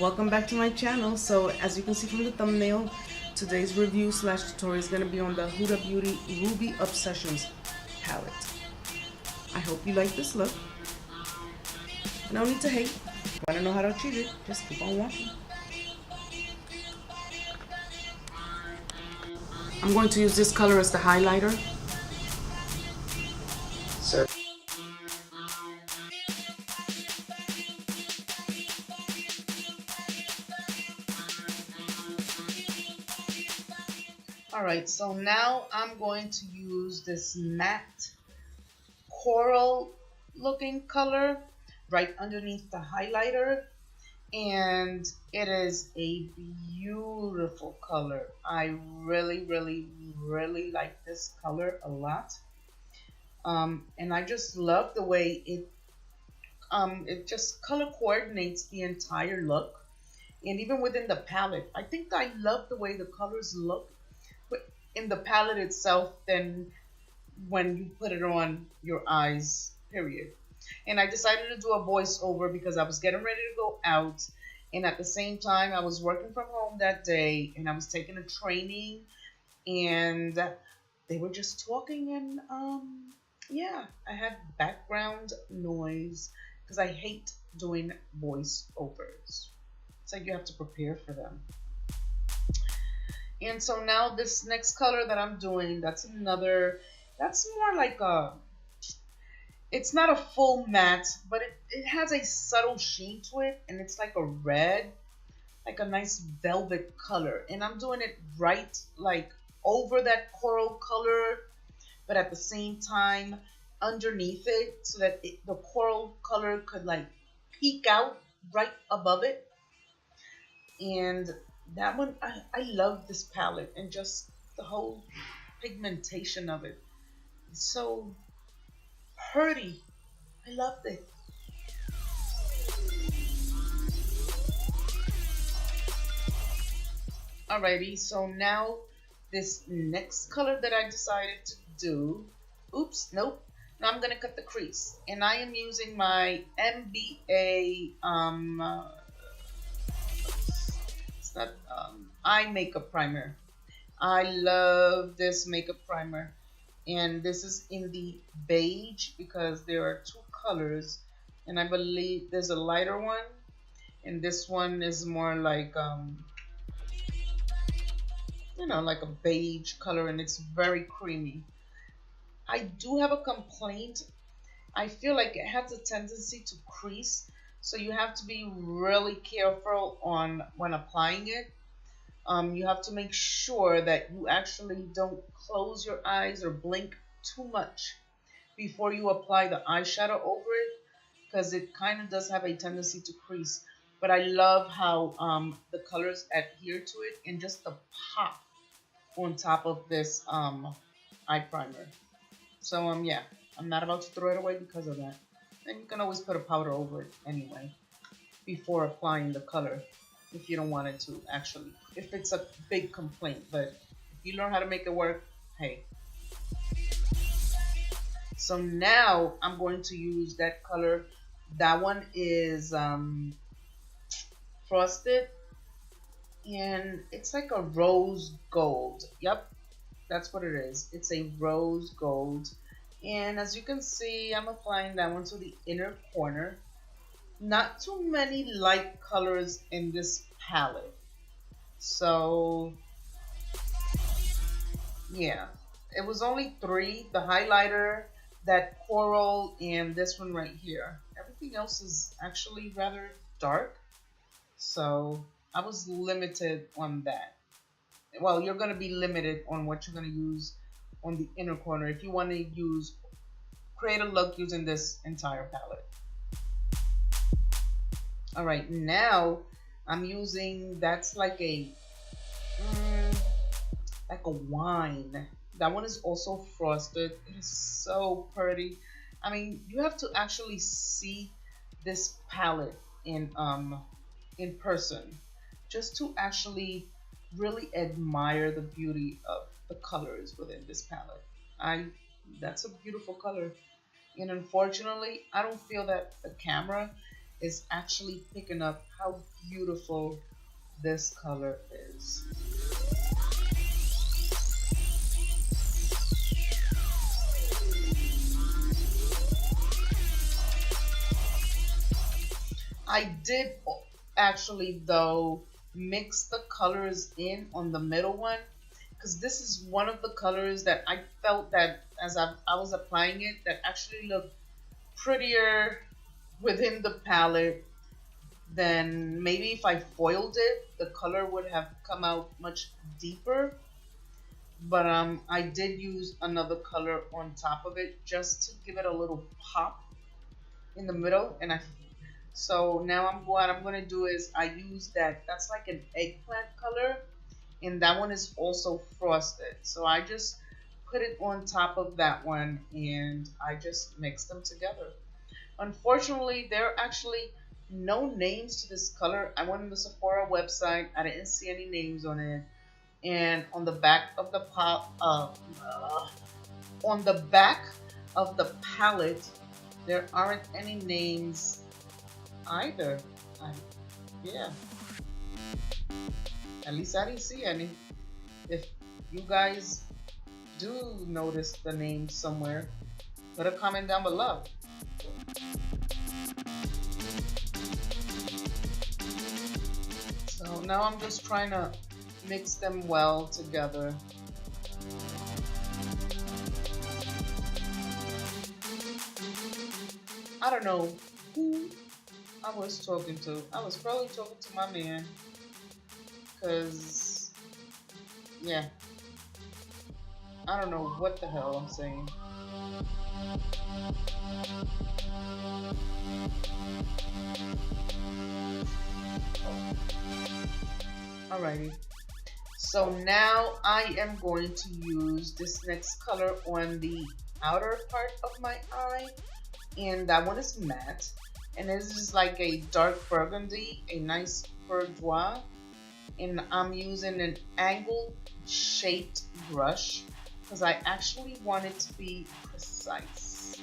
Welcome back to my channel. So as you can see from the thumbnail, today's review slash tutorial is going to be on the Huda Beauty Ruby Obsessions palette. I hope you like this look. No need to hate. Want to know how to achieve it? Just keep on watching. I'm going to use this color as the highlighter. So Alright, so now I'm going to use this matte coral looking color right underneath the highlighter, and it is a beautiful color. I really like this color a lot, and I just love the way it just color coordinates the entire look, and even within the palette. I think I love the way the colors look in the palette itself than when you put it on your eyes, period. And I decided to do a voiceover because I was getting ready to go out, and at the same time I was working from home that day, and I was taking a training, and they were just talking, and yeah, I had background noise because I hate doing voiceovers. It's like you have to prepare for them. And so now this next color that I'm doing, that's more like it's not a full matte, but it has a subtle sheen to it, and it's like a red, like a nice velvet color. And I'm doing it right like over that coral color, but at the same time underneath it, so that the coral color could like peek out right above it. And that one, I love this palette, and just the whole pigmentation of it. It's so pretty. I loved it. Alrighty, so now this next color that I decided to do, oops, nope. Now I'm gonna cut the crease, and I am using my MBA it's not eye makeup primer. I love this makeup primer, and this is in the beige because there are two colors, and I believe there's a lighter one, and this one is more like like a beige color, and it's very creamy. I do have a complaint. I feel like it has a tendency to crease, so you have to be really careful on when applying it. You have to make sure that you actually don't close your eyes or blink too much before you apply the eyeshadow over it, because it kind of does have a tendency to crease. But I love how the colors adhere to it, and just the pop on top of this eye primer. So yeah, I'm not about to throw it away because of that. And you can always put a powder over it anyway before applying the color if you don't want it to, actually, if it's a big complaint. But if you learn how to make it work, hey. So now I'm going to use that color. That one is Frosted, and it's like a rose gold. Yep, that's what it is. It's a rose gold. And as you can see, I'm applying that one to the inner corner. Not too many light colors in this palette. So yeah, it was only three: the highlighter, that coral, and this one right here. Everything else is actually rather dark, so I was limited on that. Well, you're going to be limited on what you're going to use on the inner corner if you want to create a look using this entire palette. All right, now I'm using, that's like a wine. That one is also frosted. It is so pretty. I mean, you have to actually see this palette in person just to actually really admire the beauty of the colors within this palette. That's a beautiful color, and unfortunately I don't feel that the camera is actually picking up how beautiful this color is. I did actually though mix the colors in on the middle one, because this is one of the colors that I felt that as I was applying it that actually looked prettier within the palette than maybe if I foiled it, the color would have come out much deeper. But I did use another color on top of it just to give it a little pop in the middle. And so now what I'm gonna do is I use that's like an eggplant color, and that one is also frosted. So I just put it on top of that one and I just mix them together. Unfortunately, there are actually no names to this color. I went on the Sephora website. I didn't see any names on it. And on the back of the on the back of the palette, there aren't any names either. Yeah, at least I didn't see any. If you guys do notice the name somewhere, put a comment down below. So now I'm just trying to mix them well together. I don't know who I was talking to. I was probably talking to my man, because, yeah, I don't know what the hell I'm saying. Alrighty, so now I am going to use this next color on the outer part of my eye, and that one is matte, and this is like a dark burgundy, a nice bourgeois, and I'm using an angle shaped brush because I actually want it to be precise.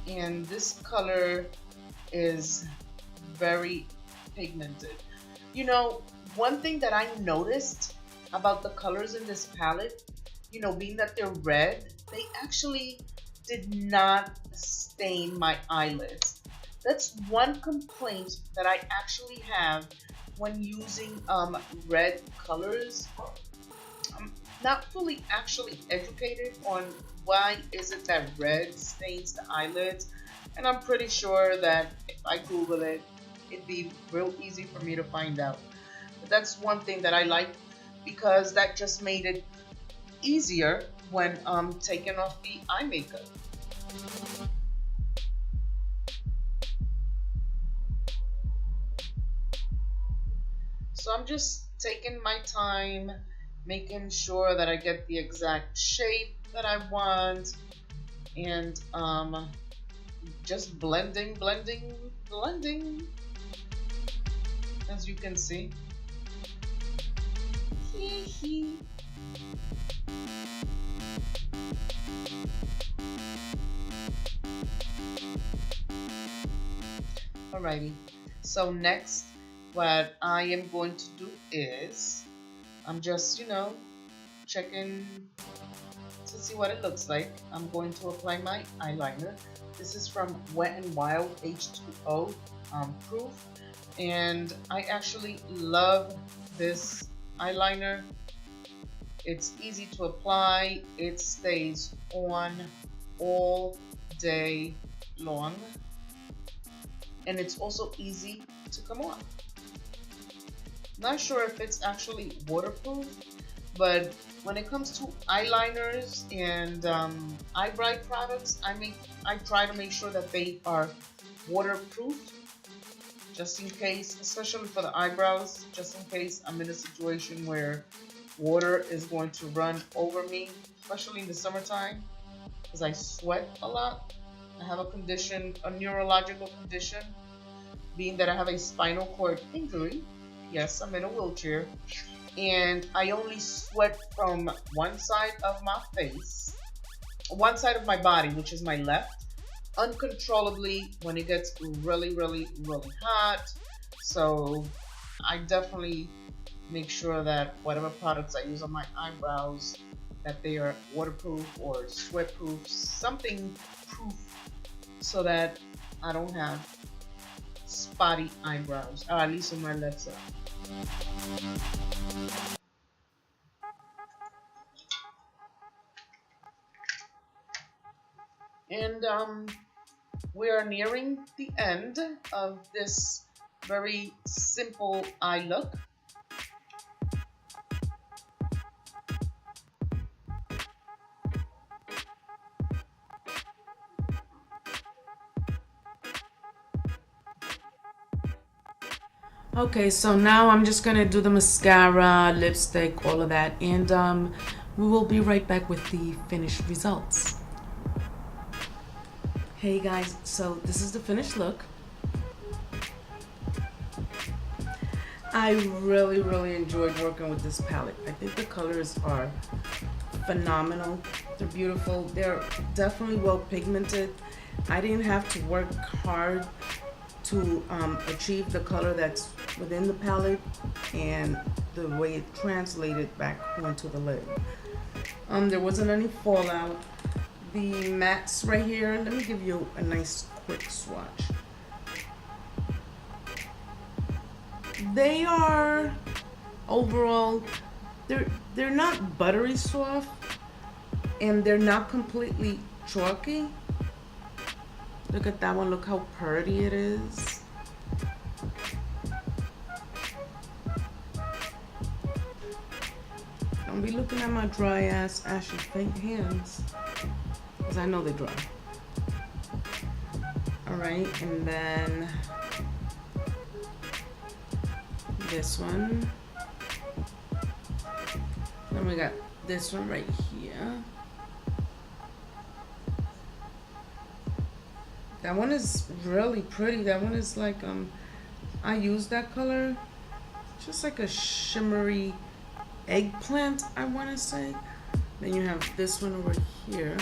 And this color is very pigmented. You know, one thing that I noticed about the colors in this palette, you know, being that they're red, they actually did not stain my eyelids. That's one complaint that I actually have when using red colors. I'm not fully actually educated on why is it that red stains the eyelids, and I'm pretty sure that if I Google it, it'd be real easy for me to find out. But that's one thing that I like, because that just made it easier when taking off the eye makeup. So I'm just taking my time, making sure that I get the exact shape that I want, and just blending, as you can see. Alrighty, so next what I am going to do is I'm just, you know, checking to see what it looks like. I'm going to apply my eyeliner. This is from Wet n Wild H2O proof, and I actually love this eyeliner. It's easy to apply. It stays on all day long, and it's also easy to come off. Not sure if it's actually waterproof, but when it comes to eyeliners and eyebrow products, I try to make sure that they are waterproof, just in case, especially for the eyebrows, just in case I'm in a situation where water is going to run over me, especially in the summertime, because I sweat a lot. I have a condition, a neurological condition, being that I have a spinal cord injury. Yes, I'm in a wheelchair, and I only sweat from one side of my face, one side of my body, which is my left, uncontrollably when it gets really, really, really hot. So I definitely make sure that whatever products I use on my eyebrows, that they are waterproof or sweat proof, something proof, so that I don't have spotty eyebrows, or at least on my left side. And we are nearing the end of this very simple eye look. Okay, so now I'm just gonna do the mascara, lipstick, all of that, and we will be right back with the finished results. Hey guys, so this is the finished look. I really, really enjoyed working with this palette. I think the colors are phenomenal. They're beautiful. They're definitely well pigmented. I didn't have to work hard to achieve the color that's within the palette and the way it translated back onto the lid. There wasn't any fallout. The mattes right here, let me give you a nice quick swatch. They are overall, they're not buttery soft, and they're not completely chalky. Look at that one, look how pretty it is. Don't be looking at my dry ass ashy fake hands, because I know they're dry. Alright, and then this one. Then we got this one right here. That one is really pretty. That one is like, I use that color. Just like a shimmery eggplant, I want to say. Then you have this one over here.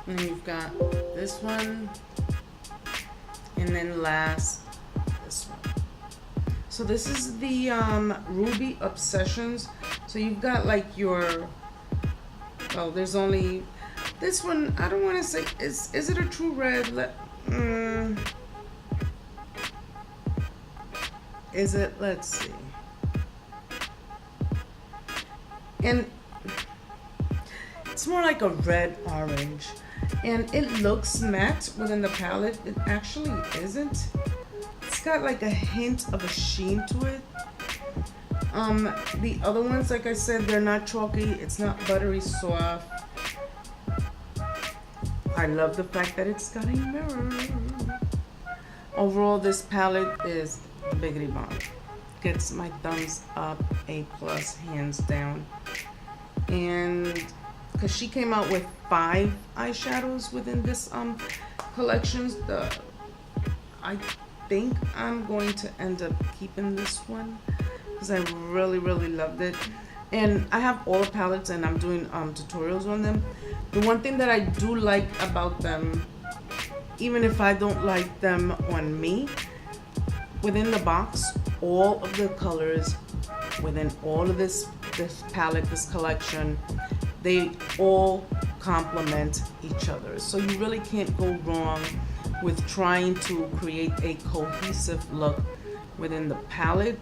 And then you've got this one. And then last, this one. So this is the Ruby Obsessions. So you've got like your, well, there's only this one. I don't want to say, is it a true red? Is it? Let's see. And it's more like a red orange, and it looks matte within the palette. It actually isn't. It's got like a hint of a sheen to it. The other ones, like I said, they're not chalky. It's not buttery soft. I love the fact that it's got a mirror. Overall, this palette is biggity bomb. Gets my thumbs up, A+, hands down. And because she came out with 5 eyeshadows within this collections, I think I'm going to end up keeping this one because I really, really loved it. And I have all the palettes and I'm doing tutorials on them. The one thing that I do like about them, even if I don't like them on me, within the box, all of the colors within all of this palette, this collection, they all complement each other. So you really can't go wrong with trying to create a cohesive look within the palette.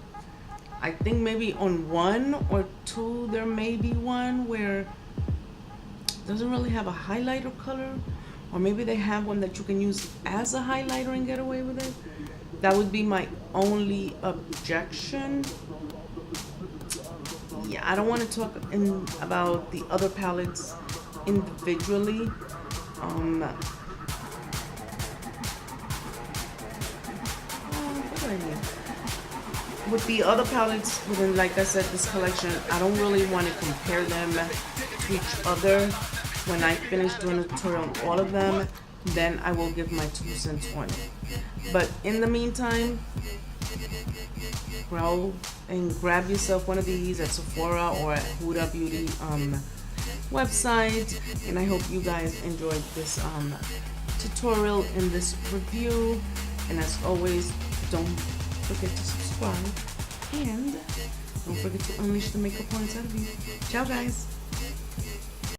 I think maybe on 1 or 2 there may be one where it doesn't really have a highlighter color, or maybe they have one that you can use as a highlighter and get away with it. That would be my only objection. Yeah, I don't want to talk about the other palettes individually. What do I mean? With the other palettes within, like I said, this collection, I don't really want to compare them to each other. When I finish doing a tutorial on all of them, then I will give my 2 cents on it. But in the meantime, go and grab yourself one of these at Sephora or at Huda Beauty. website. And I hope you guys enjoyed this tutorial and this review. And as always, don't forget to subscribe and don't forget to unleash the makeup points out of you. Ciao guys.